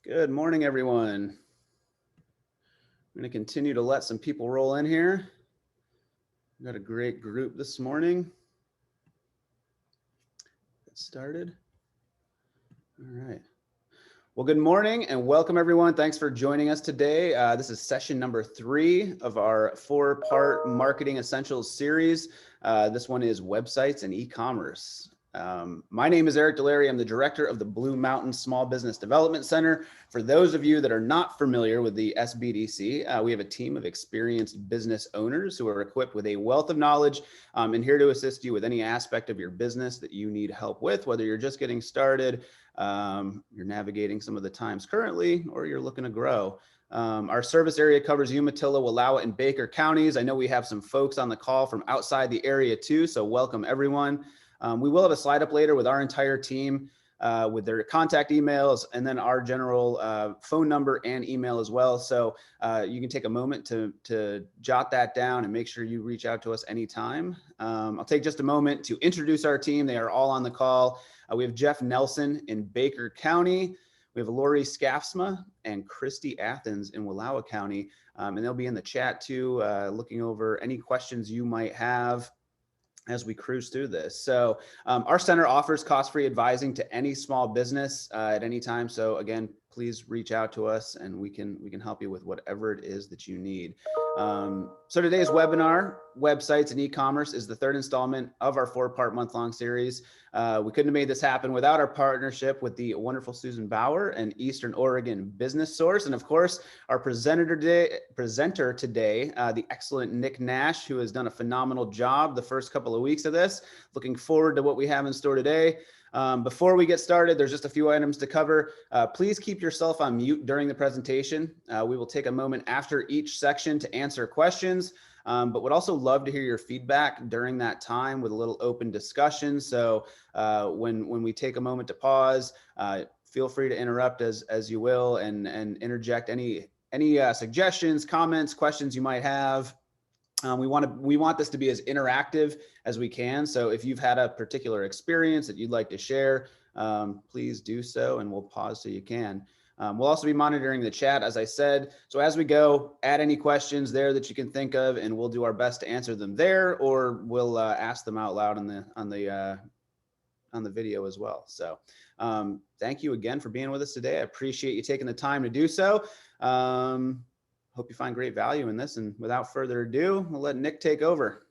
Good morning, everyone. I'm going to continue to let some people roll in here. We've got a great group this morning. Get started. All right. Well, good morning and welcome, everyone. Thanks for joining us today. This is session number 3 of our 4-part Marketing Essentials series. This one is websites and e-commerce. My name is Eric Delary. I'm the director of the Blue Mountain Small Business Development Center. For those of you that are not familiar with the SBDC, we have a team of experienced business owners who are equipped with a wealth of knowledge and here to assist you with any aspect of your business that you need help with, whether you're just getting started, you're navigating some of the times currently, or you're looking to grow. Our service area covers Umatilla, Wallowa, and Baker counties. I know we have some folks on the call from outside the area too, so welcome everyone. We will have a slide up later with our entire team with their contact emails and then our general phone number and email as well. So you can take a moment to jot that down and make sure you reach out to us anytime. I'll take just a moment to introduce our team. They are all on the call. We have Jeff Nelson in Baker County. We have Lori Scaffsma and Christy Athens in Wallowa County. And they'll be in the chat too, looking over any questions you might have as we cruise through this. So our center offers cost-free advising to any small business at any time. So again, please reach out to us and we can help you with whatever it is that you need. So today's webinar, Websites and E-commerce, is the 3rd installment of our 4-part month-long series. We couldn't have made this happen without our partnership with the wonderful Susan Bauer and Eastern Oregon Business Source. And of course, our presenter today, the excellent Nick Nash, who has done a phenomenal job the first couple of weeks of this. Looking forward to what we have in store today. Before we get started, there's just a few items to cover. Please keep yourself on mute during the presentation. We will take a moment after each section to answer questions, but would also love to hear your feedback during that time with a little open discussion. So when we take a moment to pause, feel free to interrupt as you will and interject any suggestions, comments, questions you might have. We want this to be as interactive as we can. So if you've had a particular experience that you'd like to share, please do so, and we'll pause so you can. We'll also be monitoring the chat, as I said. So as we go, add any questions there that you can think of, and we'll do our best to answer them there, or we'll ask them out loud on the video as well. So thank you again for being with us today. I appreciate you taking the time to do so. Hope you find great value in this. And without further ado, we'll let Nick take over.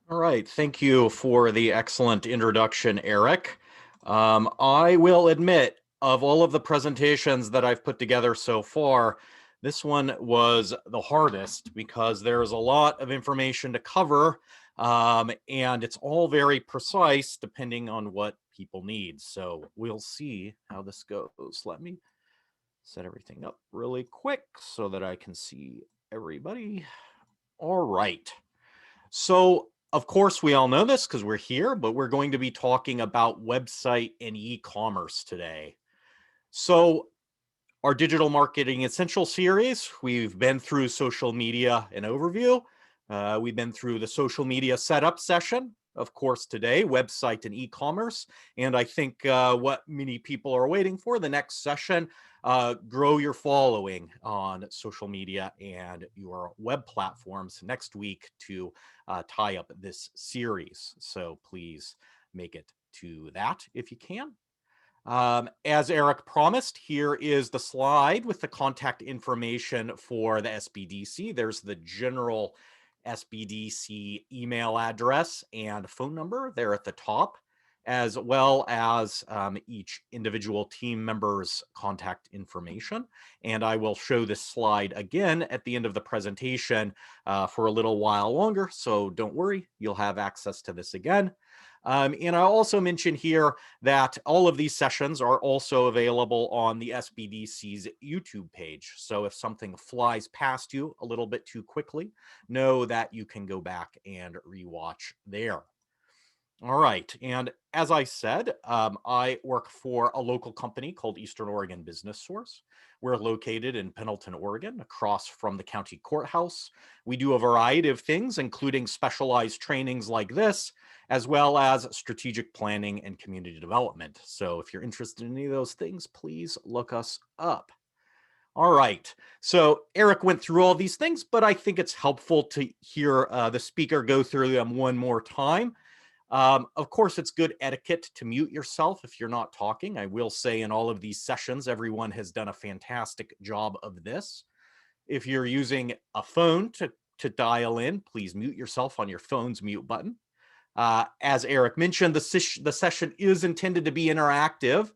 All right. Thank you for the excellent introduction, Eric. I will admit, of all of the presentations that I've put together so far, this one was the hardest because there's a lot of information to cover, and it's all very precise depending on what people need. So we'll see how this goes. Let me set everything up really quick so that I can see everybody. All right. So, of course, we all know this because we're here, but we're going to be talking about website and e-commerce today. So, our digital marketing essential series, we've been through social media and overview. We've been through the social media setup session. Of course, today, website and e-commerce. And I think what many people are waiting for, the next session, grow your following on social media and your web platforms next week to tie up this series. So please make it to that if you can. As Eric promised, here is the slide with the contact information for the SBDC. There's the general SBDC email address and phone number there at the top, as well as each individual team member's contact information. And I will show this slide again at the end of the presentation for a little while longer. So don't worry, you'll have access to this again. And I'll also mention here that all of these sessions are also available on the SBDC's YouTube page. So if something flies past you a little bit too quickly, know that you can go back and rewatch there. All right. And as I said, I work for a local company called Eastern Oregon Business Source. We're located in Pendleton, Oregon, across from the county courthouse. We do a variety of things, including specialized trainings like this, as well as strategic planning and community development. So if you're interested in any of those things, please look us up. All right. So Eric went through all these things, but I think it's helpful to hear the speaker go through them one more time. Of course, it's good etiquette to mute yourself if you're not talking. I will say in all of these sessions, everyone has done a fantastic job of this. If you're using a phone to dial in, please mute yourself on your phone's mute button. As Eric mentioned, the session is intended to be interactive.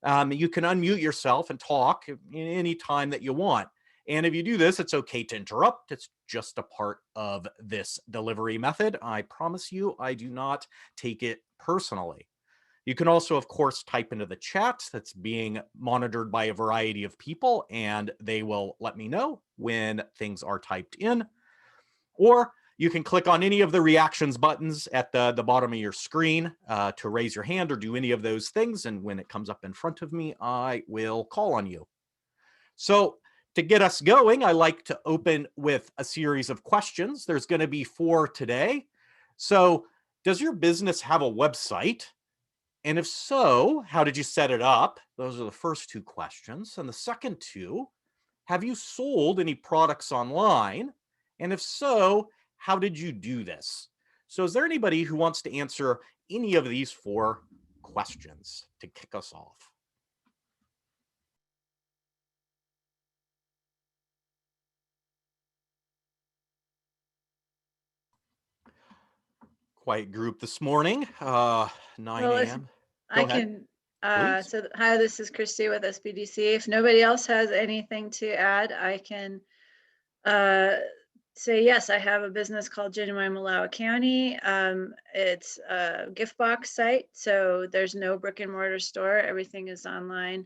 You can unmute yourself and talk any time that you want. And if you do this, it's okay to interrupt. It's just a part of this delivery method. I promise you, I do not take it personally. You can also, of course, type into the chat that's being monitored by a variety of people, and they will let me know when things are typed in. Or you can click on any of the reactions buttons at the bottom of your screen to raise your hand or do any of those things. And when it comes up in front of me, I will call on you. So to get us going, I like to open with a series of questions. There's going to be 4 today. So does your business have a website? And if so, how did you set it up? Those are the first 2 questions. And the second 2, have you sold any products online? And if so, how did you do this? So is there anybody who wants to answer any of these 4 questions to kick us off? Quiet group this morning, 9 a.m. I can, please. so hi, this is Christy with SBDC. If nobody else has anything to add, I can say, yes, I have a business called Genuine Malawi County. It's a gift box site, so there's no brick and mortar store. Everything is online.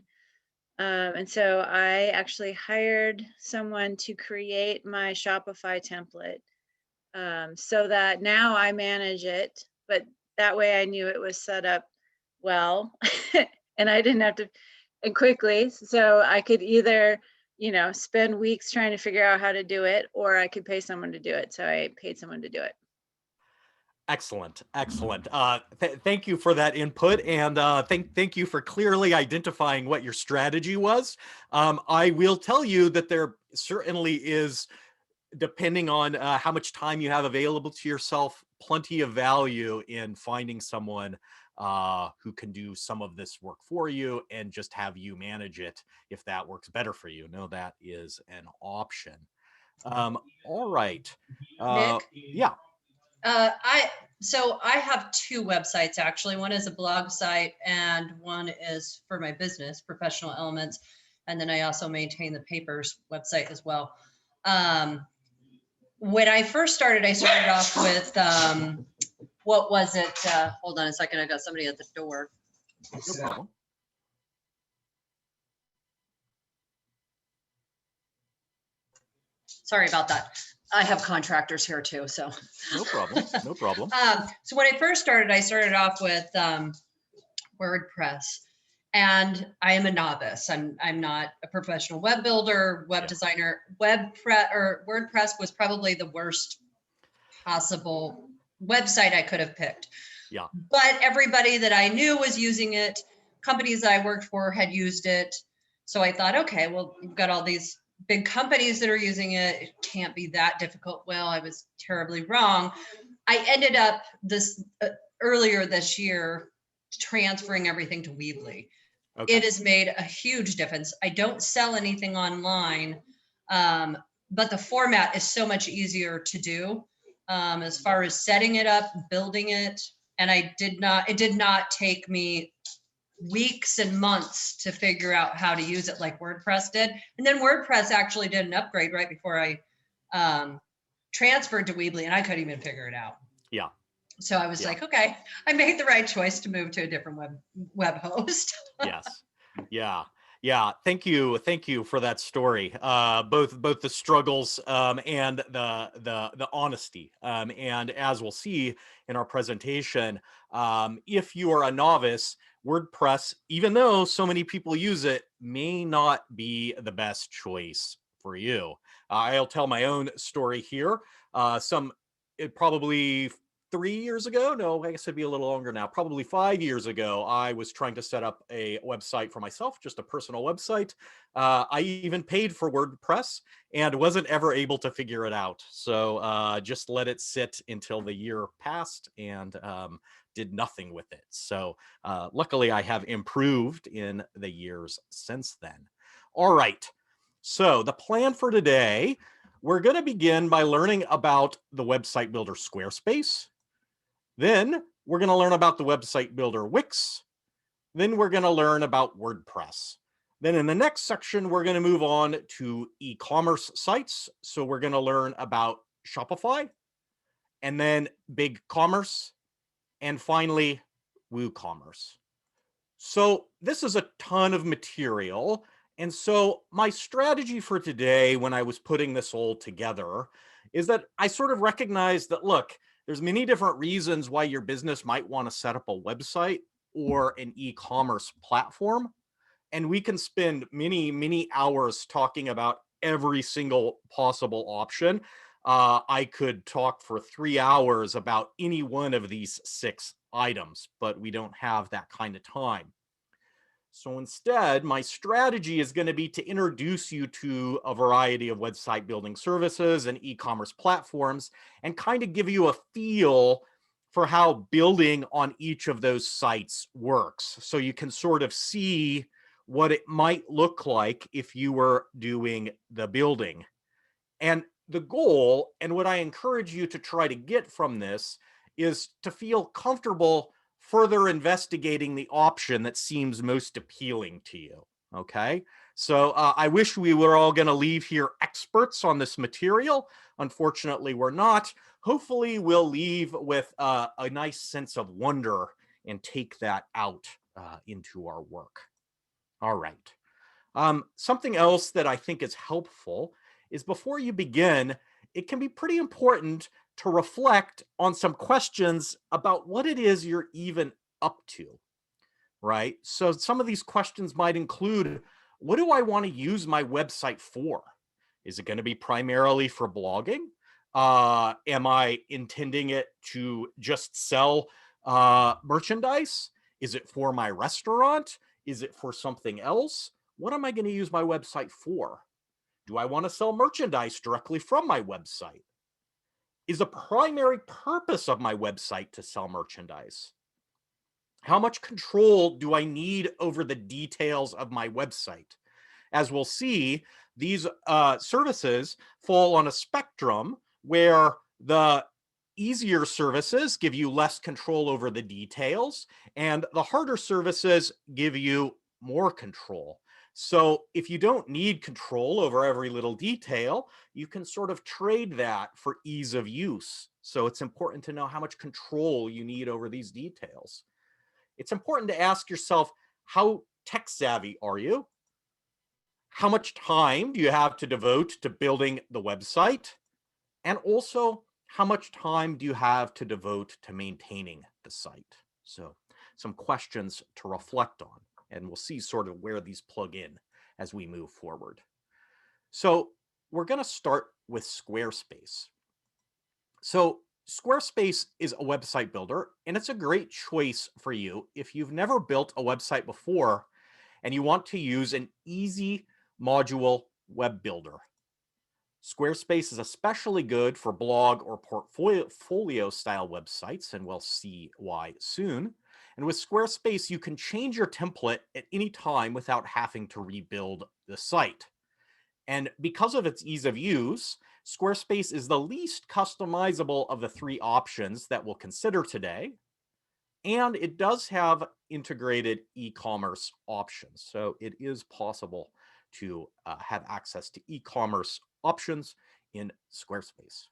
And so I actually hired someone to create my Shopify template so that now I manage it, but that way I knew it was set up well and I didn't have to, and quickly, so I could either, spend weeks trying to figure out how to do it, or I could pay someone to do it. So I paid someone to do it. Excellent, excellent. Thank you for that input, and thank you for clearly identifying what your strategy was. I will tell you that there certainly is, depending on how much time you have available to yourself, plenty of value in finding someone who can do some of this work for you and just have you manage it if that works better for you. No, that is an option. All right. Nick? Yeah. So I have 2 websites actually. One is a blog site and one is for my business, Professional Elements. And then I also maintain the papers website as well. When I first started, I started off with, what was it? Hold on a second. I got somebody at the door. No problem. Sorry about that. I have contractors here too, so. No problem, no problem. So when I first started, I started off with WordPress, and I am a novice. I'm not a professional web builder, web designer. WordPress was probably the worst possible website I could have picked. Yeah. But everybody that I knew was using it. Companies that I worked for had used it. So I thought, okay, well, you've got all these big companies that are using it. It can't be that difficult. Well, I was terribly wrong. I ended up earlier this year transferring everything to Weebly. Okay. It has made a huge difference. I don't sell anything online, but the format is so much easier to do as far as setting it up, building it. And it did not take me weeks and months to figure out how to use it like WordPress did. And then WordPress actually did an upgrade right before I transferred to Weebly, and I couldn't even figure it out. Yeah. So I was like, okay, I made the right choice to move to a different web host. Yes. Yeah. Yeah. Thank you for that story. Both the struggles and the honesty. And as we'll see in our presentation, if you are a novice, WordPress, even though so many people use it, may not be the best choice for you. I'll tell my own story here. It probably 3 years ago, no, I guess it'd be a little longer now, probably 5 years ago, I was trying to set up a website for myself, just a personal website. I even paid for WordPress and wasn't ever able to figure it out. So just let it sit until the year passed and did nothing with it. So luckily I have improved in the years since then. All right, so the plan for today, we're going to begin by learning about the website builder Squarespace. Then we're going to learn about the website builder Wix. Then we're going to learn about WordPress. Then in the next section, we're going to move on to e-commerce sites. So we're going to learn about Shopify, and then BigCommerce, and finally WooCommerce. So this is a ton of material. And so my strategy for today, when I was putting this all together, is that I sort of recognized that, look, there's many different reasons why your business might want to set up a website or an e-commerce platform. And we can spend many, many hours talking about every single possible option. I could talk for 3 hours about any one of these 6 items, but we don't have that kind of time. So instead, my strategy is going to be to introduce you to a variety of website building services and e-commerce platforms and kind of give you a feel for how building on each of those sites works. So you can sort of see what it might look like if you were doing the building. And the goal, and what I encourage you to try to get from this, is to feel comfortable further investigating the option that seems most appealing to you. Okay, so I wish we were all going to leave here experts on this material. Unfortunately, we're not. Hopefully, we'll leave with a nice sense of wonder and take that out into our work. All right. Something else that I think is helpful is before you begin, it can be pretty important to reflect on some questions about what it is you're even up to, right? So some of these questions might include, what do I want to use my website for? Is it going to be primarily for blogging? Am I intending it to just sell merchandise? Is it for my restaurant? Is it for something else? What am I going to use my website for? Do I want to sell merchandise directly from my website? Is the primary purpose of my website to sell merchandise? How much control do I need over the details of my website? As we'll see, these services fall on a spectrum where the easier services give you less control over the details, and the harder services give you more control. So if you don't need control over every little detail, you can sort of trade that for ease of use. So it's important to know how much control you need over these details. It's important to ask yourself, how tech savvy are you? How much time do you have to devote to building the website? And also, how much time do you have to devote to maintaining the site? So some questions to reflect on, and we'll see sort of where these plug in as we move forward. So we're going to start with Squarespace. So Squarespace is a website builder, and it's a great choice for you if you've never built a website before and you want to use an easy module web builder. Squarespace is especially good for blog or portfolio style websites, and we'll see why soon. And with Squarespace, you can change your template at any time without having to rebuild the site. And because of its ease of use, Squarespace is the least customizable of the 3 options that we'll consider today. And it does have integrated e-commerce options. So it is possible to have access to e-commerce options in Squarespace.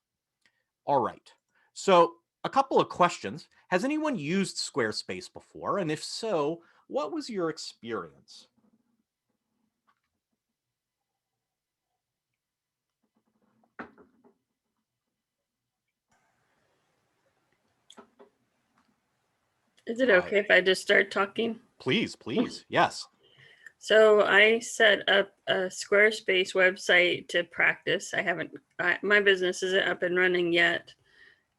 All right. So a couple of questions. Has anyone used Squarespace before? And if so, what was your experience? Is it okay if I just start talking? Please, yes. So I set up a Squarespace website to practice. My business isn't up and running yet.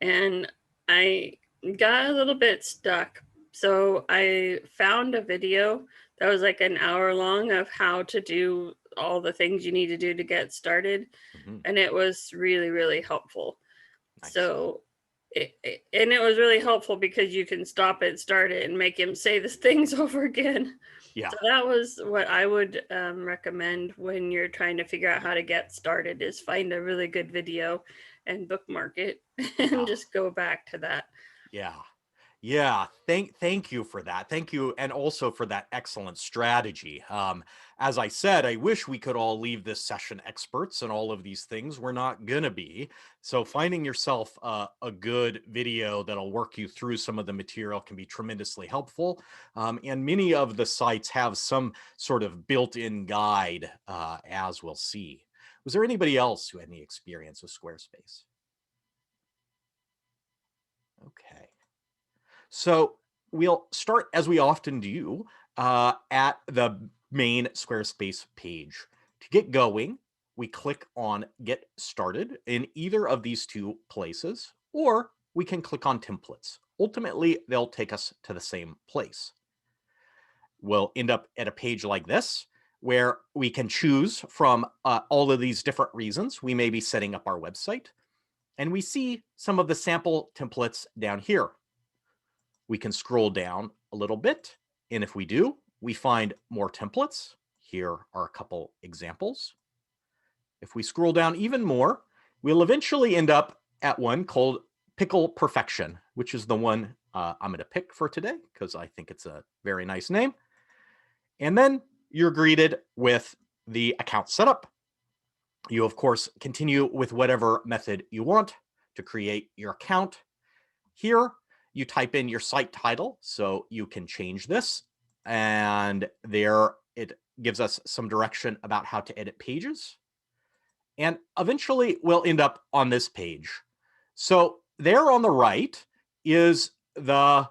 And I I got a little bit stuck. So I found a video that was like an hour long of how to do all the things you need to do to get started. Mhm. And it was really, really helpful. Nice. So, and it was really helpful because you can stop it, start it, and make him say the things over again. Yeah. So that was what I would recommend when you're trying to figure out how to get started, is find a really good video and bookmark it and just go back to that. Yeah. Yeah, thank you for that. Thank you, and also for that excellent strategy. As I said, I wish we could all leave this session experts in all of these things. We're not gonna be. So finding yourself a good video that'll work you through some of the material can be tremendously helpful. And many of the sites have some sort of built-in guide, as we'll see. Was there anybody else who had any experience with Squarespace? Okay. So we'll start, as we often do, at the main Squarespace page. To get going, we click on Get Started in either of these two places, or we can click on Templates. Ultimately, they'll take us to the same place. We'll end up at a page like this, where we can choose from all of these different reasons we may be setting up our website. And we see some of the sample templates down here. We can scroll down a little bit, and if we do, we find more templates. Here are a couple examples. If we scroll down even more, we'll eventually end up at one called Pickle Perfection, which is the one I'm going to pick for today because I think it's a very nice name. And then you're greeted with the account setup. You, of course, continue with whatever method you want to create your account. Here, you type in your site title, so you can change this. And there it gives us some direction about how to edit pages. And eventually we'll end up on this page. So there on the right is the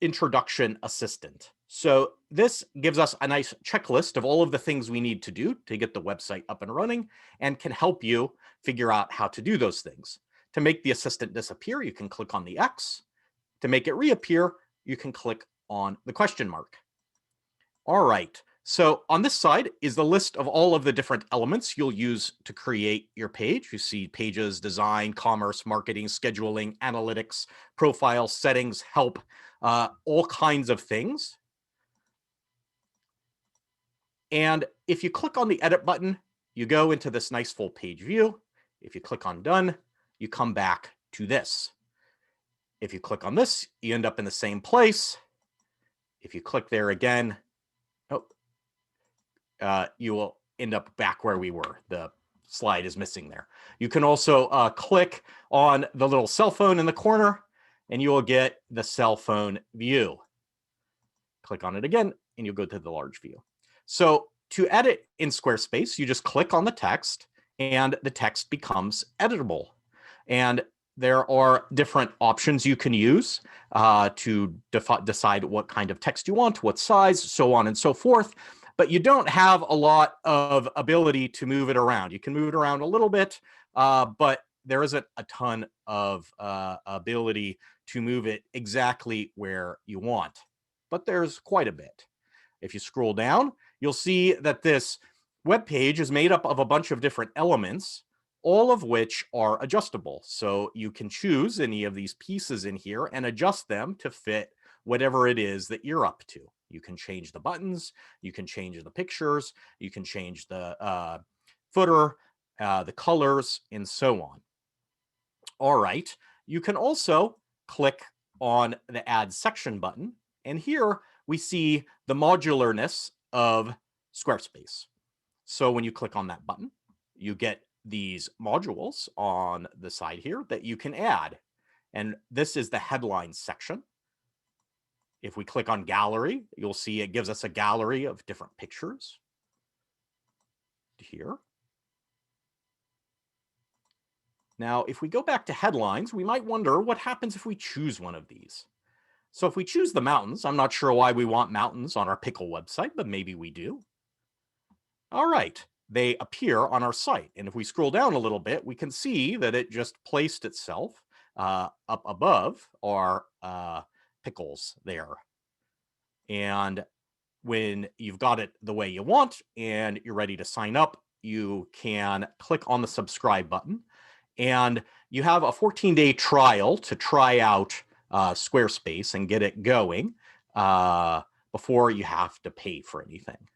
introduction assistant. So this gives us a nice checklist of all of the things we need to do to get the website up and running, and can help you figure out how to do those things. To make the assistant disappear, you can click on the X. To make it reappear, you can click on the question mark. All right, so on this side is the list of all of the different elements you'll use to create your page. You see pages, design, commerce, marketing, scheduling, analytics, profile, settings, help, all kinds of things. And if you click on the edit button, you go into this nice full page view. If you click on done, you come back to this. If you click on this, you end up in the same place. If you click there again, you will end up back where we were. The slide is missing there. You can also click on the little cell phone in the corner, and you will get the cell phone view. Click on it again, and you'll go to the large view. So to edit in Squarespace, you just click on the text, and the text becomes editable. And there are different options you can use to decide what kind of text you want, what size, so on and so forth. But you don't have a lot of ability to move it around. You can move it around a little bit, but there isn't a ton of ability to move it exactly where you want. But there's quite a bit. If you scroll down, you'll see that this web page is made up of a bunch of different elements, all of which are adjustable. So you can choose any of these pieces in here and adjust them to fit whatever it is that you're up to. You can change the buttons, you can change the pictures, you can change the footer, the colors, and so on. All right, you can also click on the Add Section button, and here we see the modularness of Squarespace. So when you click on that button, you get these modules on the side here that you can add. And this is the headline section. If we click on gallery, you'll see it gives us a gallery of different pictures here. Now, if we go back to headlines, we might wonder what happens if we choose one of these. So if we choose the mountains, I'm not sure why we want mountains on our pickle website, but maybe we do. All right, they appear on our site. And if we scroll down a little bit, we can see that it just placed itself up above are pickles there. And when you've got it the way you want and you're ready to sign up, you can click on the subscribe button, and you have a 14-day trial to try out Squarespace and get it going before you have to pay for anything.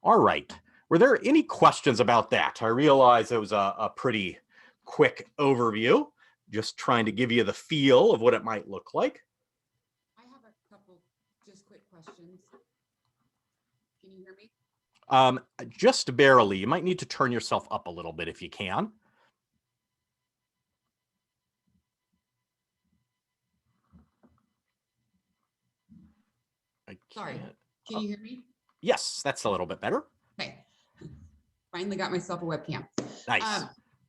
All right. Were there any questions about that? I realize it was a pretty quick overview, just trying to give you the feel of what it might look like. I have a couple just quick questions. Can you hear me? Just barely. You might need to turn yourself up a little bit if you can. Sorry. Can you hear me? Yes, that's a little bit better. Okay. Finally got myself a webcam. Nice.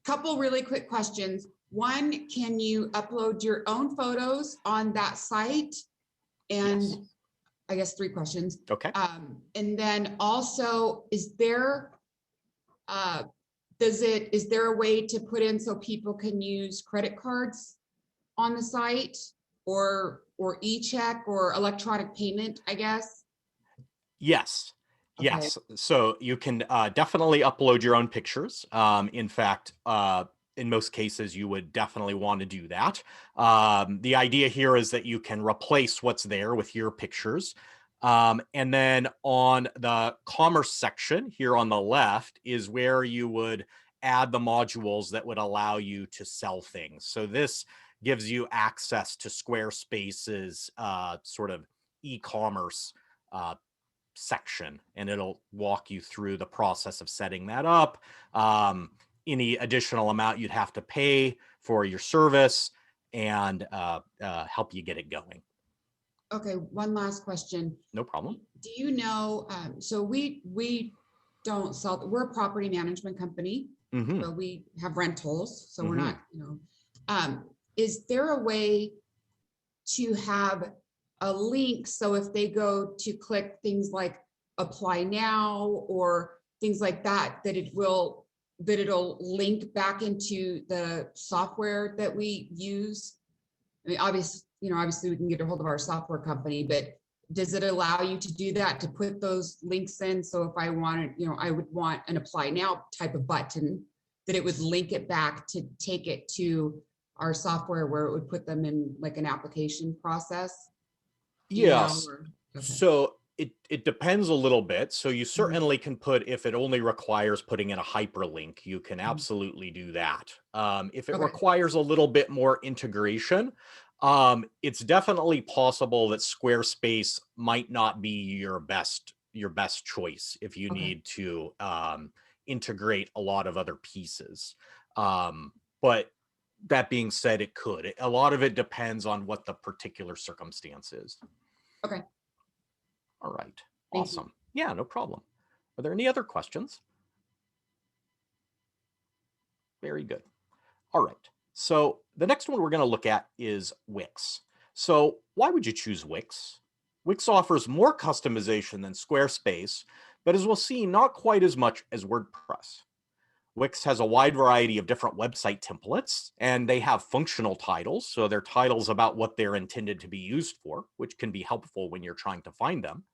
Couple really quick questions. One, can you upload your own photos on that site? And Yes. I guess 3 questions. Okay. And then also, is there a way to put in so people can use credit cards on the site, or e-check or electronic payment, I guess? Yes. Okay. Yes. So you can definitely upload your own pictures. In fact, in most cases, you would definitely want to do that. The idea here is that you can replace what's there with your pictures. And then on the commerce section here on the left is where you would add the modules that would allow you to sell things. So this gives you access to Squarespace's sort of e-commerce section, and it'll walk you through the process of setting that up. Any additional amount you'd have to pay for your service, and help you get it going. Okay, one last question. No problem. Do you know, so we don't sell, we're a property management company, Mm-hmm. but we have rentals, so we're Mhm. not, is there a way to have a link, so if they go to click things like apply now or things like that, that it'll link back into the software that we use? I mean, obviously we can get a hold of our software company, but does it allow you to do that, to put those links in? So if I wanted, I would want an apply now type of button, that it would link it back to take it to our software where it would put them in like an application process? Do you know, Yes. or- okay. So it depends a little bit. So you certainly can put, if it only requires putting in a hyperlink, you can absolutely do that. If it Okay. requires a little bit more integration, it's definitely possible that Squarespace might not be your best choice if you Okay. need to integrate a lot of other pieces. But that being said, it could. A lot of it depends on what the particular circumstance is. Okay. All right. Thank you. Awesome. Yeah, no problem. Are there any other questions? Very good. All right. So the next one we're going to look at is Wix. So why would you choose Wix? Wix offers more customization than Squarespace, but as we'll see, not quite as much as WordPress. Wix has a wide variety of different website templates, and they have functional titles. So they're titles about what they're intended to be used for, which can be helpful when you're trying to find them.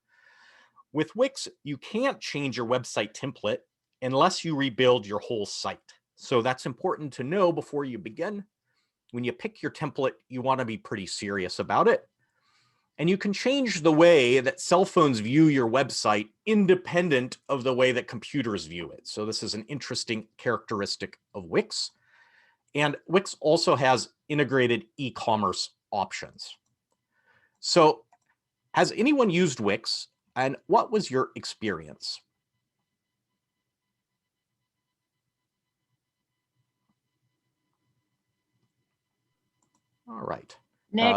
With Wix, you can't change your website template unless you rebuild your whole site. So that's important to know before you begin. When you pick your template, you want to be pretty serious about it. And you can change the way that cell phones view your website independent of the way that computers view it. So this is an interesting characteristic of Wix. And Wix also has integrated e-commerce options. So has anyone used Wix, and what was your experience? All right. Nick,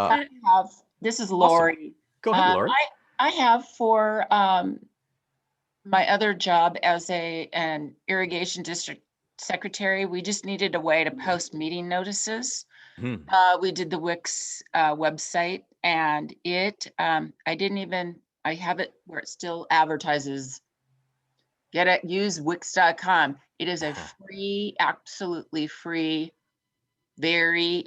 this is awesome. Lori. Go ahead, Lori. I have for my other job as an irrigation district secretary, we just needed a way to post meeting notices. We did the Wix website, and I have it where it still advertises. Use Wix.com. It is a free, absolutely free very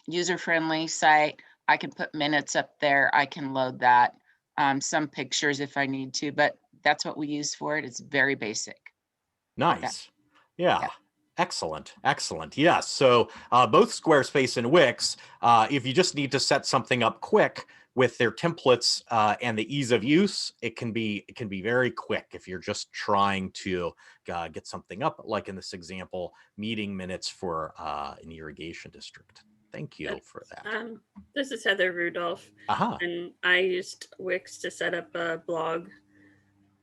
user-friendly site. I can put minutes up there. I can load that, some pictures if I need to, but that's what we use for it. It's very basic. Nice. Yeah. Yeah. Excellent. Excellent. Yes. So both Squarespace and Wix, if you just need to set something up quick with their templates and the ease of use, it can be very quick if you're just trying to get something up, like in this example, meeting minutes for an irrigation district. Thank you for that. This is Heather Rudolph, and I used Wix to set up a blog.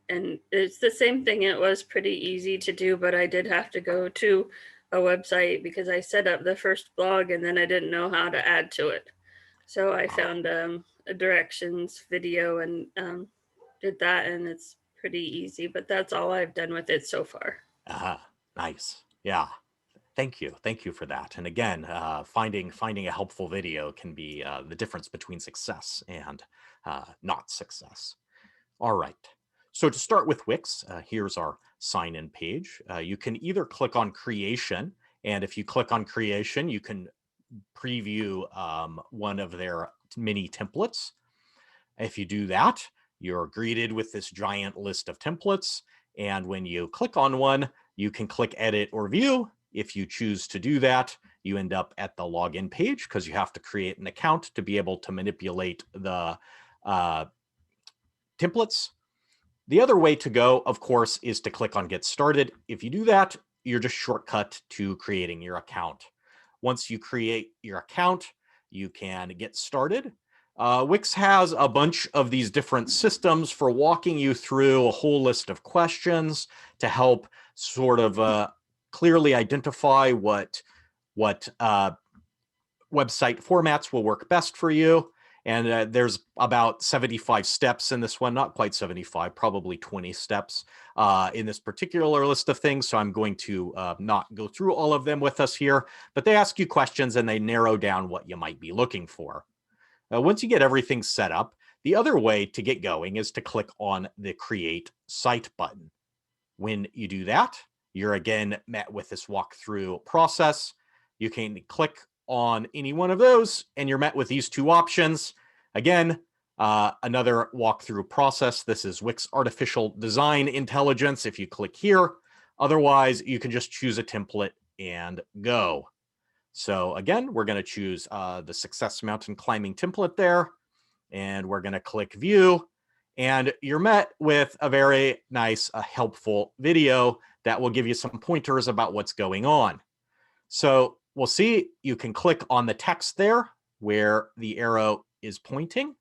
And it's the same thing. It was pretty easy to do, but I did have to go to a website because I set up the first blog and then I didn't know how to add to it. So I found a directions video and did that, and it's pretty easy, but that's all I've done with it so far. Nice. Yeah. Thank you. Thank you for that. And again, finding a helpful video can be the difference between success and not success. All right. So to start with Wix, here's our sign-in page. You can either click on creation, and if you click on creation, you can preview one of their mini templates. If you do that, you're greeted with this giant list of templates. And when you click on one, you can click edit or view. If you choose to do that, you end up at the login page because you have to create an account to be able to manipulate the templates. The other way to go, of course, is to click on Get Started. If you do that, you're just shortcut to creating your account. Once you create your account, you can get started. Wix has a bunch of these different systems for walking you through a whole list of questions to help sort of clearly identify what website formats will work best for you. And there's about 75 steps in this one, not quite 75, probably 20 steps in this particular list of things. So I'm going to not go through all of them with us here, but they ask you questions and they narrow down what you might be looking for. Once you get everything set up, the other way to get going is to click on the Create Site button. When you do that, you're again met with this walkthrough process. You can click on any one of those and you're met with these two options. Again, another walkthrough process. This is Wix Artificial Design Intelligence if you click here. Otherwise, you can just choose a template and go. So again, we're going to choose the Success Mountain Climbing template there, and we're going to click View, and you're met with a very nice, helpful video that will give you some pointers about what's going on. So we'll see, you can click on the text there where the arrow is pointing,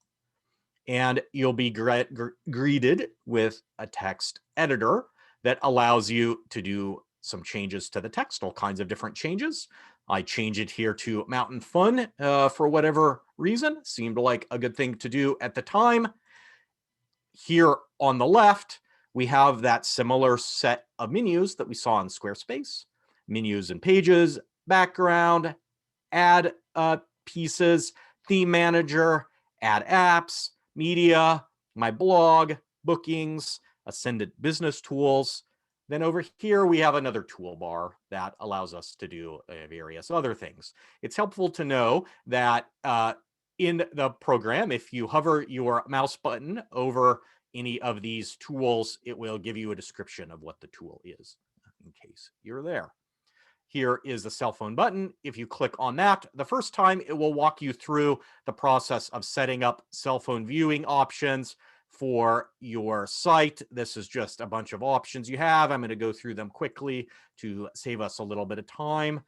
and you'll be greeted with a text editor that allows you to do some changes to the text, all kinds of different changes. I change it here to Mountain Fun for whatever reason. Seemed like a good thing to do at the time. Here on the left, we have that similar set of menus that we saw in Squarespace. Menus and pages, background, add pieces, theme manager, add apps, media, my blog, bookings, Ascendant Business Tools. Then over here, we have another toolbar that allows us to do various other things. It's helpful to know that in the program, if you hover your mouse button over any of these tools, it will give you a description of what the tool is, in case you're there. Here is the cell phone button. If you click on that, the first time it will walk you through the process of setting up cell phone viewing options for your site. This is just a bunch of options you have. I'm going to go through them quickly to save us a little bit of time.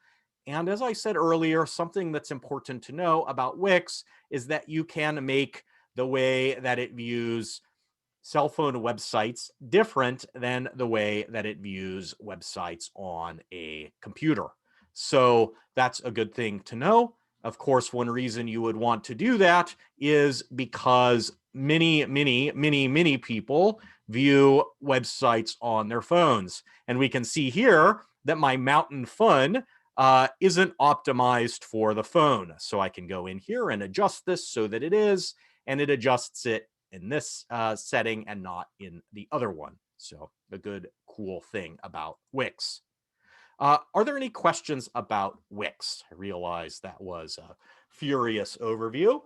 And as I said earlier, something that's important to know about Wix is that you can make the way that it views cell phone websites different than the way that it views websites on a computer. So that's a good thing to know. Of course, one reason you would want to do that is because many people view websites on their phones. And we can see here that my Mountain Fun isn't optimized for the phone. So I can go in here and adjust this so that it is, and it adjusts it in this setting and not in the other one. So a good, cool thing about Wix. Are there any questions about Wix? I realize that was a furious overview.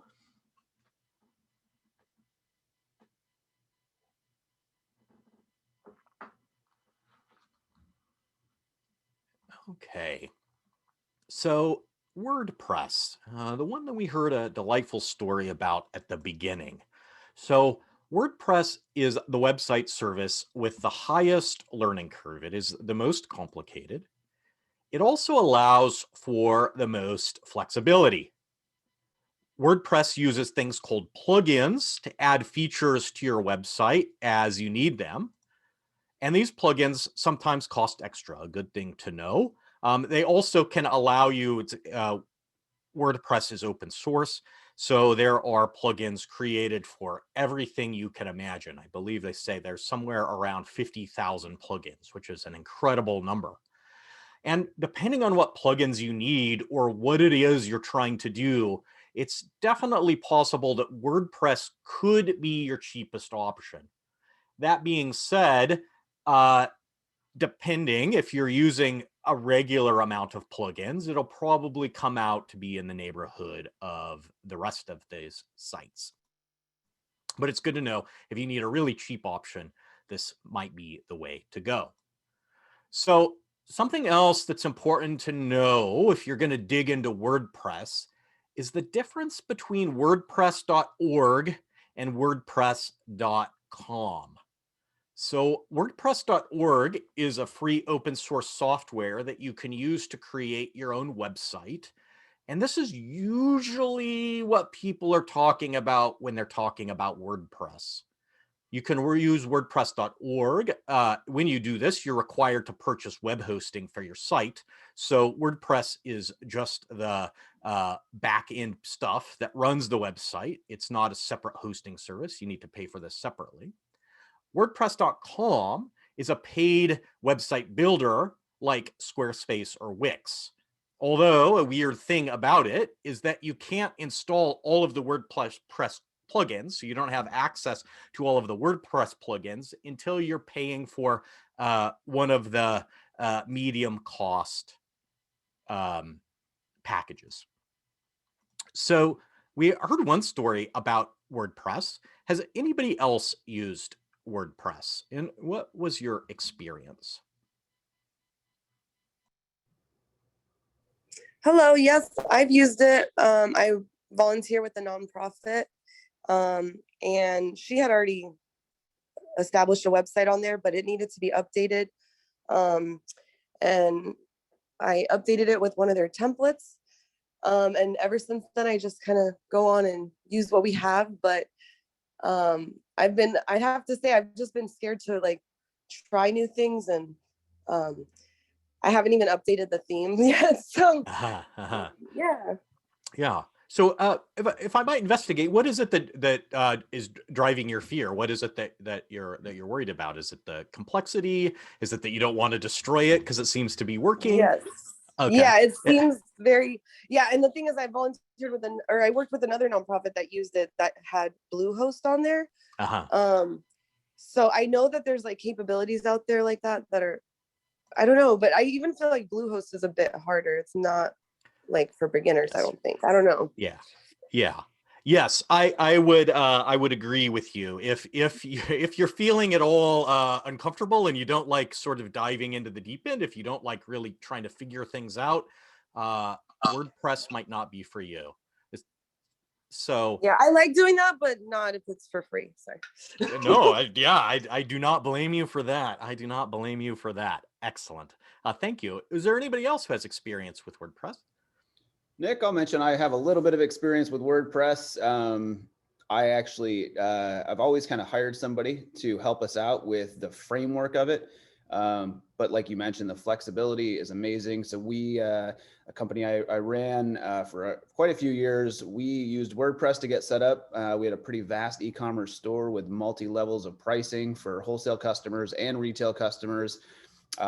Okay, so WordPress, the one that we heard a delightful story about at the beginning. So WordPress is the website service with the highest learning curve. It is the most complicated. It also allows for the most flexibility. WordPress uses things called plugins to add features to your website as you need them. And these plugins sometimes cost extra, a good thing to know. They also can allow you to, WordPress is open source, so there are plugins created for everything you can imagine. I believe they say there's somewhere around 50,000 plugins, which is an incredible number. And depending on what plugins you need or what it is you're trying to do, it's definitely possible that WordPress could be your cheapest option. That being said, depending if you're using a regular amount of plugins, it'll probably come out to be in the neighborhood of the rest of these sites. But it's good to know if you need a really cheap option, this might be the way to go. So something else that's important to know if you're going to dig into WordPress is the difference between WordPress.org and WordPress.com. So WordPress.org is a free open source software that you can use to create your own website. And this is usually what people are talking about when they're talking about WordPress. You can use WordPress.org. When you do this, you're required to purchase web hosting for your site. So WordPress is just the back-end stuff that runs the website. It's not a separate hosting service. You need to pay for this separately. WordPress.com is a paid website builder like Squarespace or Wix. Although a weird thing about it is that you can't install all of the WordPress plugins, so you don't have access to all of the WordPress plugins until you're paying for one of the medium cost packages. So we heard one story about WordPress. Has anybody else used WordPress, and what was your experience? Hello, yes, I've used it. I volunteer with a nonprofit, and she had already established a website on there, but it needed to be updated. And I updated it with one of their templates. And ever since then, I just kind of go on and use what we have. But I have to say, I've just been scared to like try new things, and I haven't even updated the theme yet. So yeah. So if I might investigate, what is it that is driving your fear? What is it that you're worried about? Is it the complexity? Is it that you don't want to destroy it because it seems to be working? Yes. Okay. Yeah, it seems very, and the thing is I volunteered with I worked with another nonprofit that used it that had Bluehost on there. So I know that there's like capabilities out there like that are, I don't know, but I even feel like Bluehost is a bit harder. It's not like for beginners, I don't think. I don't know. Yeah. Yes, I would agree with you. If you're feeling at all uncomfortable and you don't like sort of diving into the deep end, if you don't like really trying to figure things out, WordPress might not be for you. So yeah, I like doing that, but not if it's for free. Sorry. No, I do not blame you for that. I do not blame you for that. Excellent. Thank you. Is there anybody else who has experience with WordPress? Nick, I'll mention I have a little bit of experience with WordPress. I actually, I've always kind of hired somebody to help us out with the framework of it. But like you mentioned, the flexibility is amazing. So we, a company I ran for quite a few years, we used WordPress to get set up. We had a pretty vast e-commerce store with multi-levels of pricing for wholesale customers and retail customers.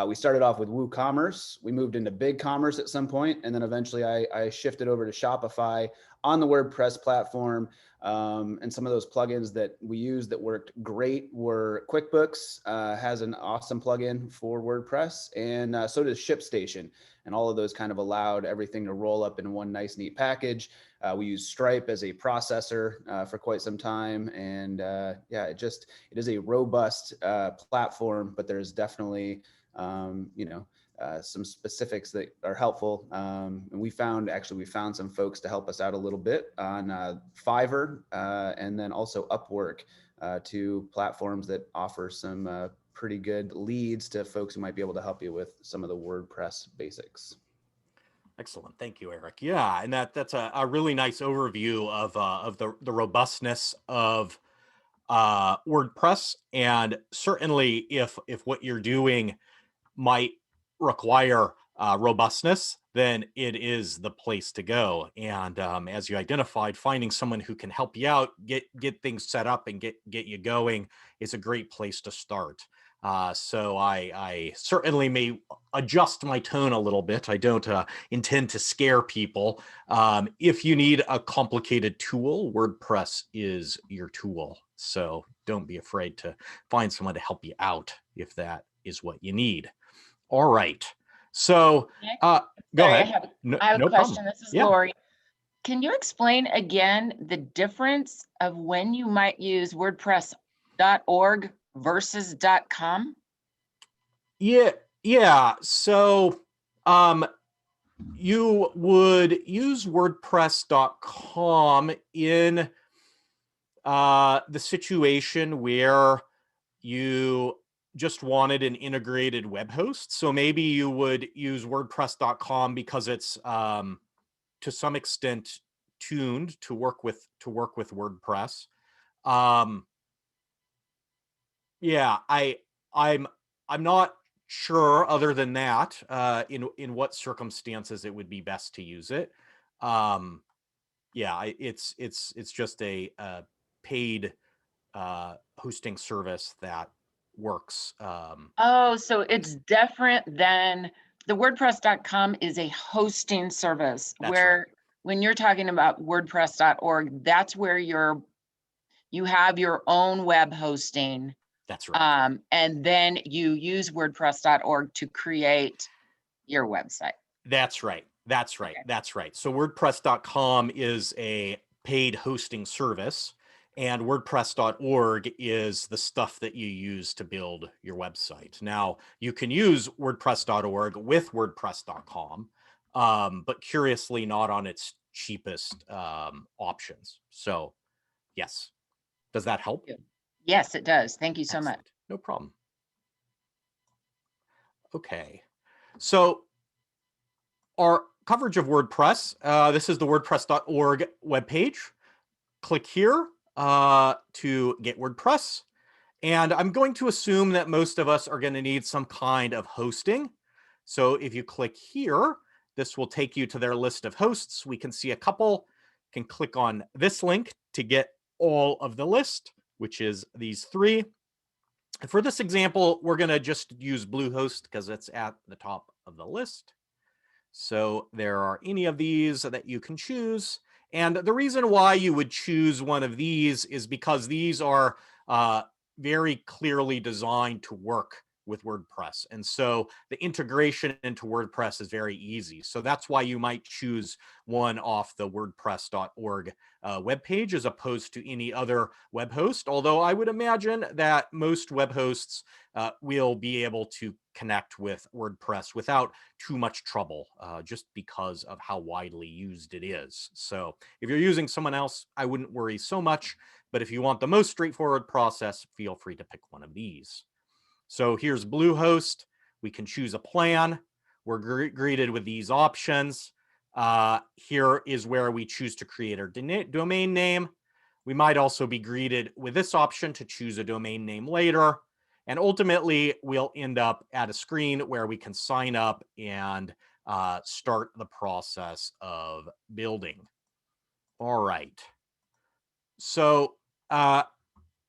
We started off with WooCommerce. We moved into BigCommerce at some point, and then eventually I shifted over to Shopify on the WordPress platform. And some of those plugins that we used that worked great were QuickBooks has an awesome plugin for WordPress, and so does ShipStation. And all of those kind of allowed everything to roll up in one nice, neat package. We use Stripe as a processor for quite some time. And yeah, it is a robust platform, but there's definitely some specifics that are helpful. And we found some folks to help us out a little bit on Fiverr and then also Upwork, two platforms that offer some pretty good leads to folks who might be able to help you with some of the WordPress basics. Excellent. Thank you, Eric. Yeah, and that's a really nice overview of the robustness of WordPress. And certainly if what you're doing might require robustness, then it is the place to go. And as you identified, finding someone who can help you out, get things set up and get you going is a great place to start. So I certainly may adjust my tone a little bit. I don't intend to scare people. If you need a complicated tool, WordPress is your tool. So don't be afraid to find someone to help you out if that is what you need. All right. So go ahead. I have a question. Problem. This is Lori. Can you explain again the difference of when you might use WordPress.org versus .com? Yeah. So you would use WordPress.com in the situation where you just wanted an integrated web host. So maybe you would use WordPress.com because it's to some extent tuned to work with WordPress. Yeah, I'm not sure other than that in what circumstances it would be best to use it. Yeah, it's just a paid hosting service that works. Oh, so it's different than the WordPress.com is a hosting service where when you're talking about WordPress.org, that's where you have your own web hosting. That's right. And then you use WordPress.org to create your website. That's right. Okay. That's right. So WordPress.com is a paid hosting service, and WordPress.org is the stuff that you use to build your website. Now, you can use WordPress.org with WordPress.com, but curiously not on its cheapest options. So, yes. Does that help? Yes, it does. Thank you so much. No problem. Okay. So our coverage of WordPress, this is the WordPress.org webpage. Click here to get WordPress. And I'm going to assume that most of us are going to need some kind of hosting. So if you click here, this will take you to their list of hosts. We can see a couple. You can click on this link to get all of the list, which is these three. And for this example, we're going to just use Bluehost because it's at the top of the list. So there are any of these that you can choose. And the reason why you would choose one of these is because these are very clearly designed to work with WordPress. And so the integration into WordPress is very easy. So that's why you might choose one off the WordPress.org webpage as opposed to any other web host. Although I would imagine that most web hosts will be able to connect with WordPress without too much trouble, just because of how widely used it is. So if you're using someone else, I wouldn't worry so much. But if you want the most straightforward process, feel free to pick one of these. So here's Bluehost. We can choose a plan. We're greeted with these options. Here is where we choose to create our domain name. We might also be greeted with this option to choose a domain name later. And ultimately, we'll end up at a screen where we can sign up and start the process of building. All right. So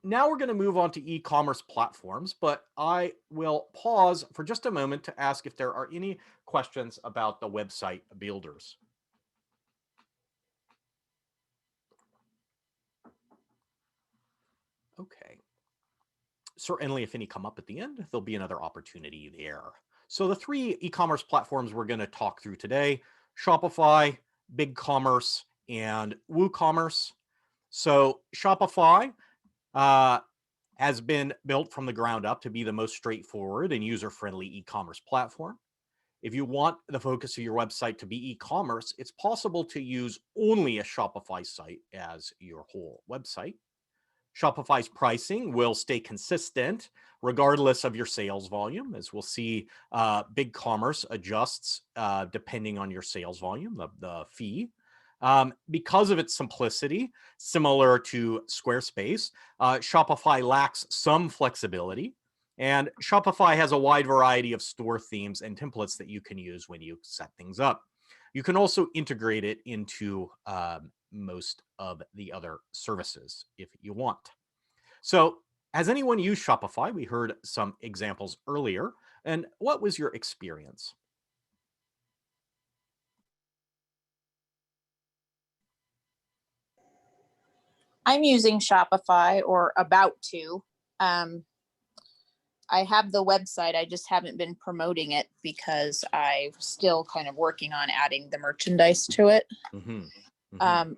now we're going to move on to e-commerce platforms, but I will pause for just a moment to ask if there are any questions about the website builders. Okay. Certainly, if any come up at the end, there'll be another opportunity there. So the three e-commerce platforms we're going to talk through today: Shopify, BigCommerce, and WooCommerce. So Shopify has been built from the ground up to be the most straightforward and user-friendly e-commerce platform. If you want the focus of your website to be e-commerce, it's possible to use only a Shopify site as your whole website. Shopify's pricing will stay consistent regardless of your sales volume. As we'll see, BigCommerce adjusts depending on your sales volume, the fee. Because of its simplicity, similar to Squarespace, Shopify lacks some flexibility. And Shopify has a wide variety of store themes and templates that you can use when you set things up. You can also integrate it into most of the other services if you want. So, has anyone used Shopify? We heard some examples earlier. And what was your experience? I'm using Shopify, or about to. I have the website. I just haven't been promoting it because I'm still kind of working on adding the merchandise to it.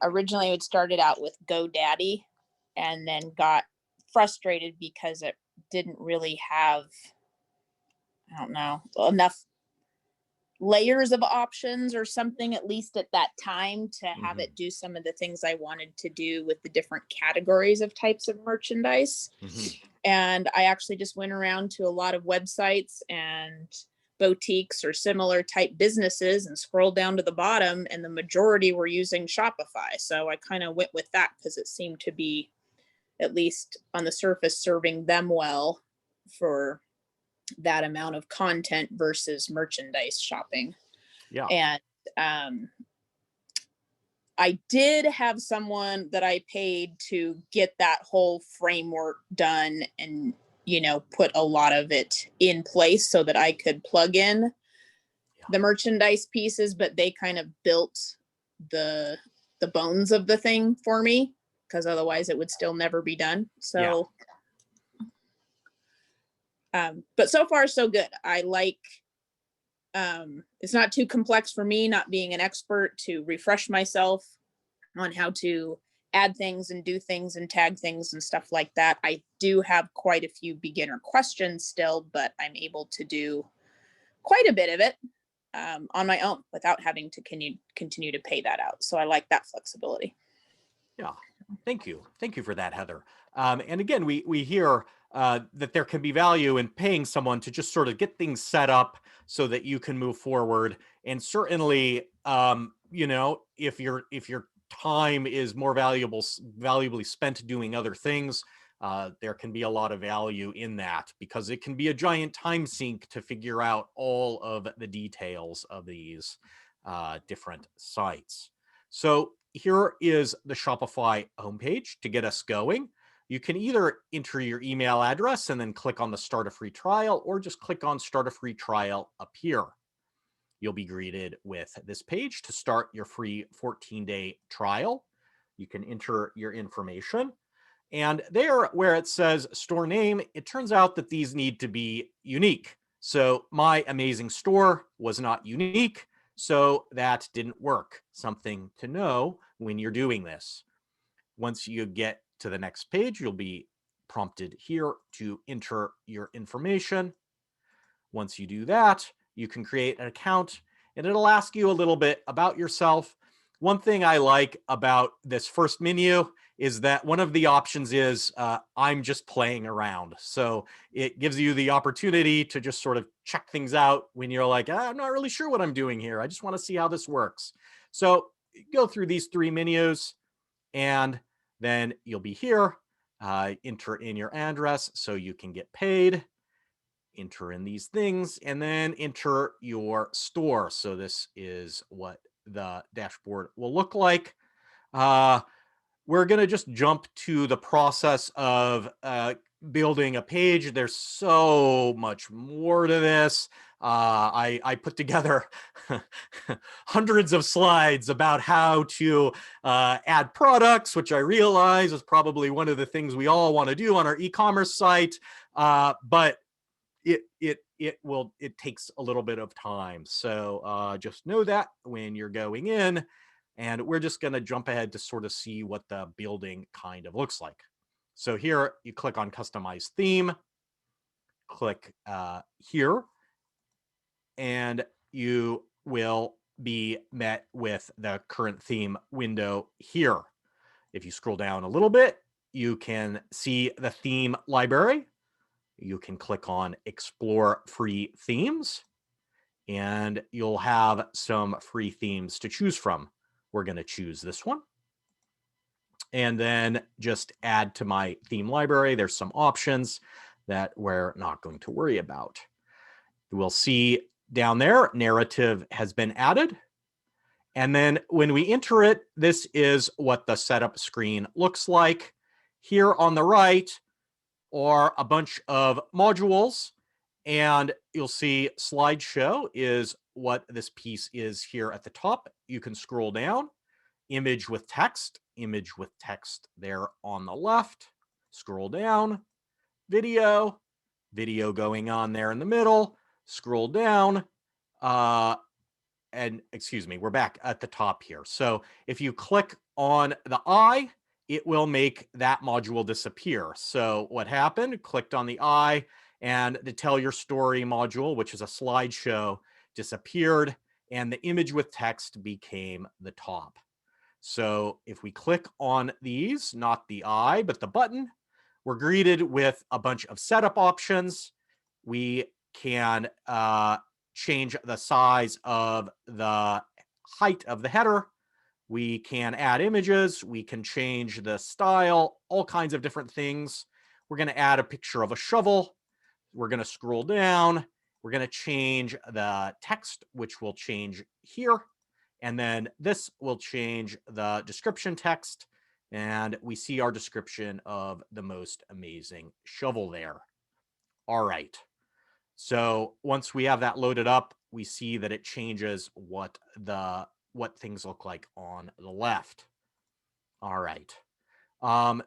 Originally, it started out with GoDaddy and then got frustrated because it didn't really have, I don't know, enough layers of options or something, at least at that time, to have it do some of the things I wanted to do with the different categories of types of merchandise. And I actually just went around to a lot of websites and boutiques or similar type businesses and scrolled down to the bottom, and the majority were using Shopify. So I kind of went with that because it seemed to be, at least on the surface, serving them well for that amount of content versus merchandise shopping. Yeah. And I did have someone that I paid to get that whole framework done and, you know, put a lot of it in place so that I could plug in the merchandise pieces, but they kind of built the bones of the thing for me, because otherwise it would still never be done. So, but so far so good. I like, it's not too complex for me, not being an expert, to refresh myself on how to add things and do things and tag things and stuff like that. I do have quite a few beginner questions still, but I'm able to do quite a bit of it on my own without having to continue to pay that out. So I like that flexibility. Yeah, thank you. Thank you for that, Heather. And again, we hear that there can be value in paying someone to just sort of get things set up so that you can move forward. And certainly, you know, if your time is more valuably spent doing other things, there can be a lot of value in that, because it can be a giant time sink to figure out all of the details of these different sites. So here is the Shopify homepage to get us going. You can either enter your email address and then click on the Start a Free Trial, or just click on Start a Free Trial up here. You'll be greeted with this page to start your free 14-day trial. You can enter your information. And there, where it says store name, it turns out that these need to be unique. So my amazing store was not unique, so that didn't work. Something to know when you're doing this. Once you get to the next page, you'll be prompted here to enter your information. Once you do that, you can create an account, and it'll ask you a little bit about yourself. One thing I like about this first menu is that one of the options is I'm just playing around. So it gives you the opportunity to just sort of check things out when you're like, I'm not really sure what I'm doing here. I just want to see how this works. So go through these three menus, and then you'll be here. Enter in your address so you can get paid. Enter in these things, and then enter your store. So this is what the dashboard will look like. we're going to just jump to the process of building a page. There's so much more to this. I put together hundreds of slides about how to add products, which I realize is probably one of the things we all want to do on our e-commerce site, but it takes a little bit of time. So just know that when you're going in, and we're just going to jump ahead to sort of see what the building kind of looks like. So here you click on Customize Theme, click here, and you will be met with the current theme window here. If you scroll down a little bit, you can see the theme library. You can click on Explore Free Themes, and you'll have some free themes to choose from. We're going to choose this one. And then just add to my theme library. There's some options that we're not going to worry about. We'll see down there, narrative has been added. And then when we enter it, this is what the setup screen looks like. Here on the right are a bunch of modules, and you'll see slideshow is what this piece is here at the top. You can scroll down, image with text there on the left, scroll down, video going on there in the middle, scroll down, and excuse me, we're back at the top here. So if you click on the eye, it will make that module disappear. So what happened? Clicked on the eye, and the Tell Your Story module, which is a slideshow, disappeared, and the image with text became the top. So if we click on these, not the eye, but the button, we're greeted with a bunch of setup options. We can change the size of the height of the header. We can add images. We can change the style, all kinds of different things. We're going to add a picture of a shovel. We're going to scroll down. We're going to change the text, which will change here. And then this will change the description text. And we see our description of the most amazing shovel there. All right. So once we have that loaded up, we see that it changes what things look like on the left. All right.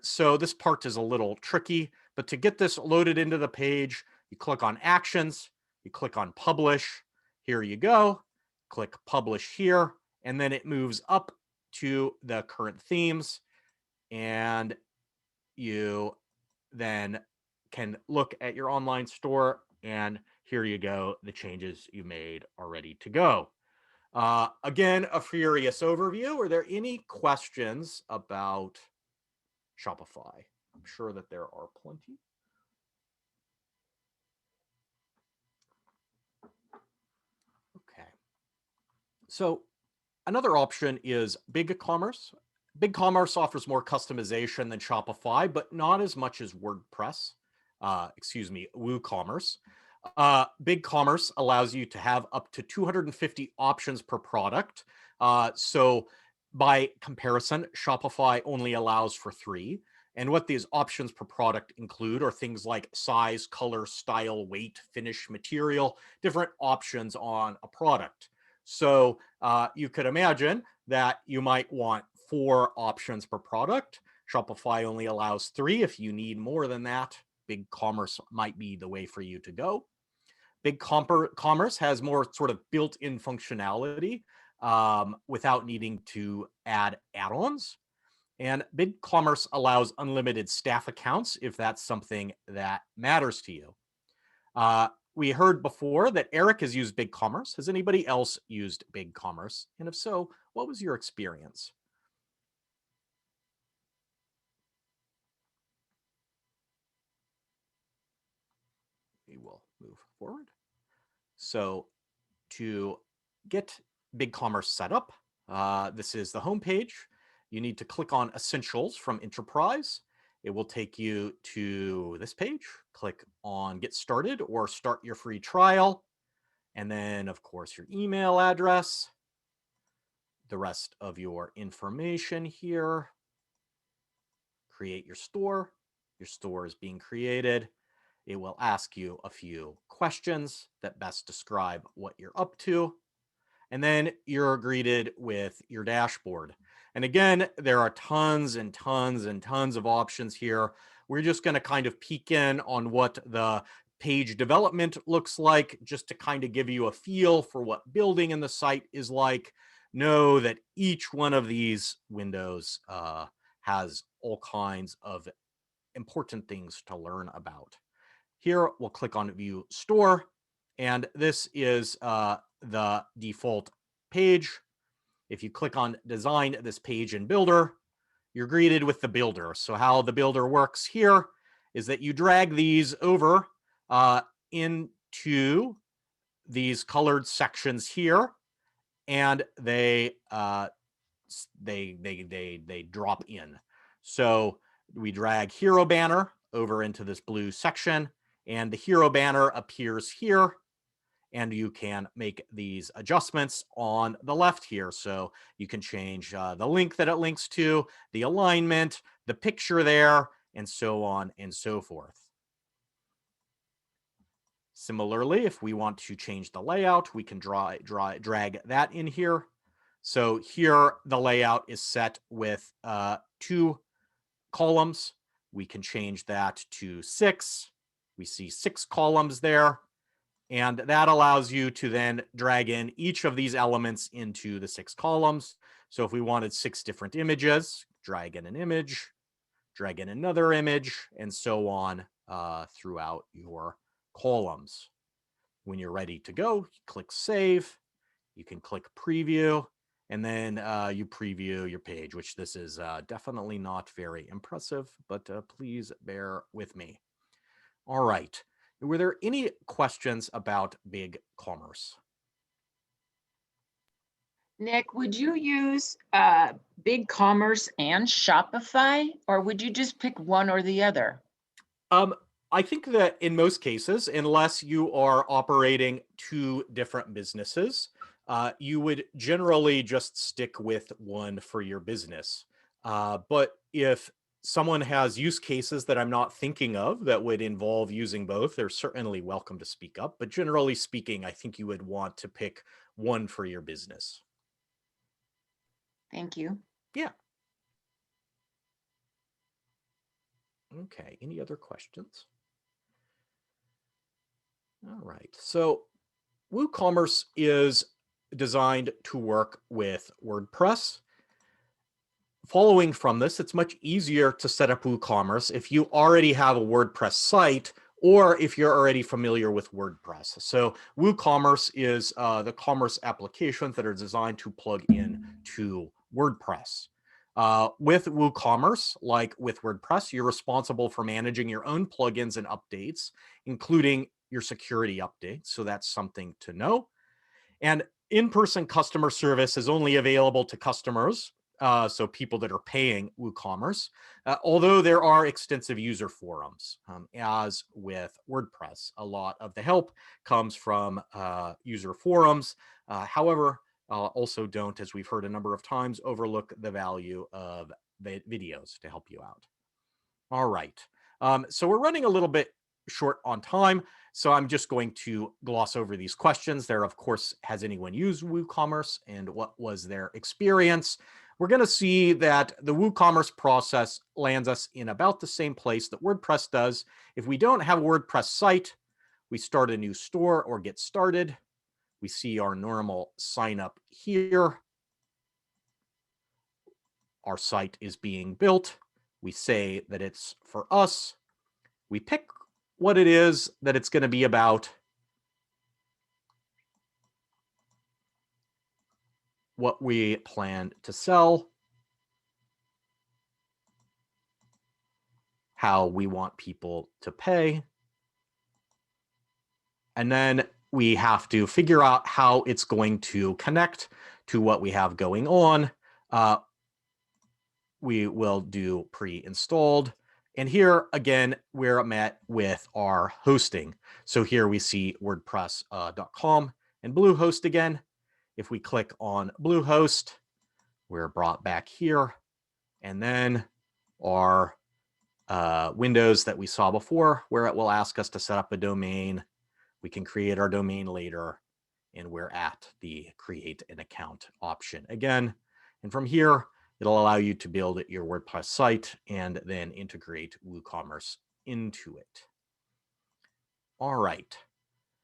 So this part is a little tricky, but to get this loaded into the page, you click on Actions, you click on Publish. Here you go. Click Publish here, and then it moves up to the current themes, and you then can look at your online store, and here you go. The changes you made are ready to go. Again, a furious overview. Are there any questions about Shopify? I'm sure that there are plenty. Okay. So another option is BigCommerce. BigCommerce offers more customization than Shopify, but not as much as WordPress. WooCommerce. BigCommerce allows you to have up to 250 options per product. So by comparison, Shopify only allows for 3. And what these options per product include are things like size, color, style, weight, finish, material, different options on a product. So you could imagine that you might want 4 options per product. Shopify only allows 3. If you need more than that, BigCommerce might be the way for you to go. BigCommerce has more sort of built-in functionality without needing to add add-ons. And BigCommerce allows unlimited staff accounts if that's something that matters to you. We heard before that Eric has used BigCommerce. Has anybody else used BigCommerce? And if so, what was your experience? We will move forward. So to get BigCommerce set up, this is the home page. You need to click on Essentials from Enterprise. It will take you to this page. Click on Get Started or Start Your Free Trial. And then, of course, your email address, the rest of your information here. create your store. Your store is being created. It will ask you a few questions that best describe what you're up to. And then you're greeted with your dashboard. And again, there are tons and tons and tons of options here. We're just going to kind of peek in on what the page development looks like, just to kind of give you a feel for what building in the site is like. Know that each one of these windows has all kinds of important things to learn about. Here, we'll click on View Store, and this is the default page. If you click on Design this page in Builder, you're greeted with the builder. So how the builder works here is that you drag these over into these colored sections here, and they drop in. So we drag Hero Banner over into this blue section, and the Hero Banner appears here, and you can make these adjustments on the left here. So you can change the link that it links to, the alignment, the picture there, and so on and so forth. Similarly, if we want to change the layout, we can drag that in here. So here, the layout is set with 2 columns. We can change that to 6. We see 6 columns there. And that allows you to then drag in each of these elements into the 6 columns. So if we wanted 6 different images, drag in an image, drag in another image, and so on throughout your columns. When you're ready to go, click Save. You can click Preview, and then you preview your page, which this is definitely not very impressive, but please bear with me. All right. Were there any questions about BigCommerce? Nick, would you use BigCommerce and Shopify, or would you just pick one or the other? I think that in most cases, unless you are operating 2 different businesses, you would generally just stick with one for your business. But if someone has use cases that I'm not thinking of that would involve using both, they're certainly welcome to speak up. But generally speaking, I think you would want to pick one for your business. Thank you. Yeah. Okay, any other questions? All right, so WooCommerce is designed to work with WordPress. Following from this, it's much easier to set up WooCommerce if you already have a WordPress site or if you're already familiar with WordPress. So WooCommerce is the commerce applications that are designed to plug in to WordPress. With WooCommerce, like with WordPress, you're responsible for managing your own plugins and updates, including your security updates. So that's something to know. And in-person customer service is only available to customers, so people that are paying WooCommerce, although there are extensive user forums. As with WordPress, a lot of the help comes from user forums. However, also don't, as we've heard a number of times, overlook the value of the videos to help you out. All right, so we're running a little bit short on time, so I'm just going to gloss over these questions. There, of course, has anyone used WooCommerce and what was their experience? We're going to see that the WooCommerce process lands us in about the same place that WordPress does. If we don't have a WordPress site, we start a new store or get started. We see our normal sign up here. Our site is being built. We say that it's for us. We pick what it is that it's going to be about, what we plan to sell, how we want people to pay, and then we have to figure out how it's going to connect to what we have going on. We will do pre-installed. And here, again, we're met with our hosting. So here we see WordPress.com and Bluehost again. If we click on Bluehost, we're brought back here. And then our windows that we saw before, where it will ask us to set up a domain. We can create our domain later, and we're at the create an account option again. And from here, it'll allow you to build your WordPress site and then integrate WooCommerce into it. All right.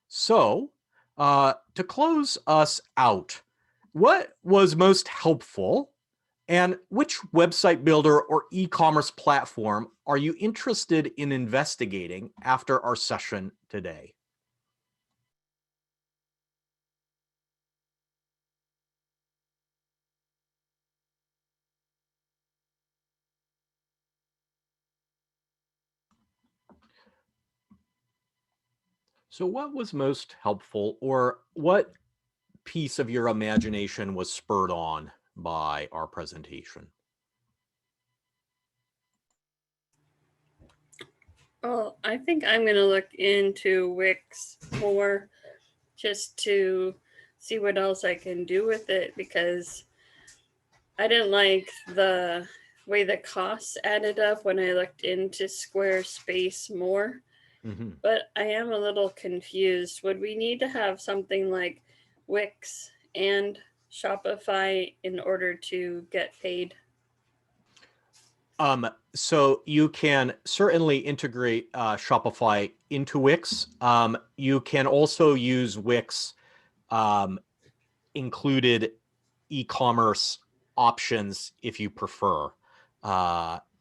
So to close us out, what was most helpful, and which website builder or e-commerce platform are you interested in investigating after our session today? So what was most helpful, or what piece of your imagination was spurred on by our presentation? Oh, I think I'm going to look into Wix more just to see what else I can do with it, because I didn't like the way the costs added up when I looked into Squarespace more. But I am a little confused. Would we need to have something like Wix and Shopify in order to get paid? So you can certainly integrate Shopify into Wix. You can also use Wix included e-commerce options if you prefer.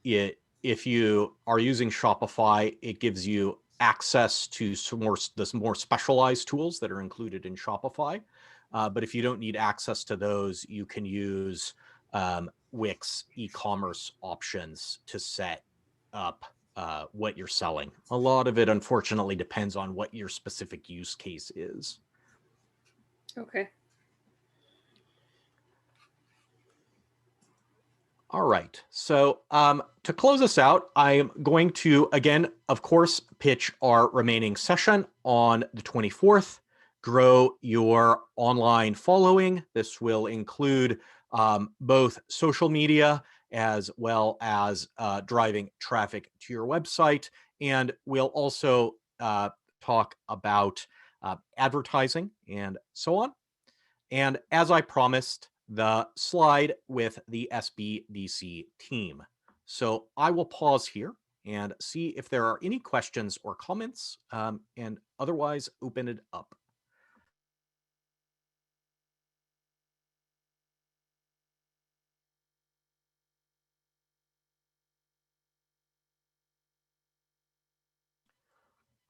If you are using Shopify, it gives you access to some more specialized tools that are included in Shopify. But if you don't need access to those, you can use Wix e-commerce options to set up what you're selling. A lot of it, unfortunately, depends on what your specific use case is. Okay. All right. So to close us out, I'm going to, again, of course, pitch our remaining session on the 24th. Grow your online following. This will include both social media as well as driving traffic to your website. And we'll also talk about advertising and so on. And as I promised, the slide with the SBDC team. So I will pause here and see if there are any questions or comments, and otherwise open it up.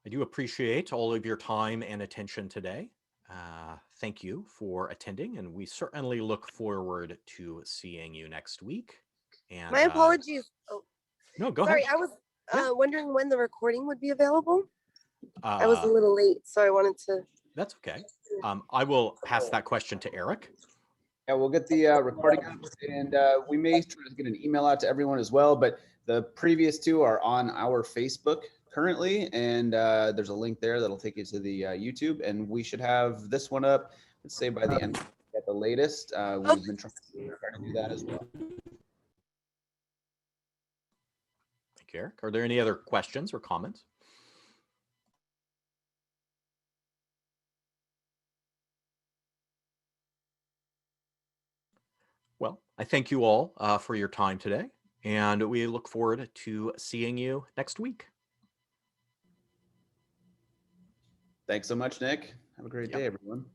I do appreciate all of your time and attention today. Thank you for attending, and we certainly look forward to seeing you next week. And my apologies. No, go sorry, ahead. I was wondering when the recording would be available. I was a little late, so I wanted to. That's okay. I will pass that question to Eric. Yeah, we'll get the recording up, and we may try to get an email out to everyone as well, but the previous two are on our Facebook currently, and there's a link there that'll take you to the YouTube, and we should have this one up, let's say by the end at the latest. We've been trying to do that as well. Thank you, Eric. Are there any other questions or comments? Well, I thank you all for your time today, and we look forward to seeing you next week. Thanks so much, Nick. Have a great day, everyone.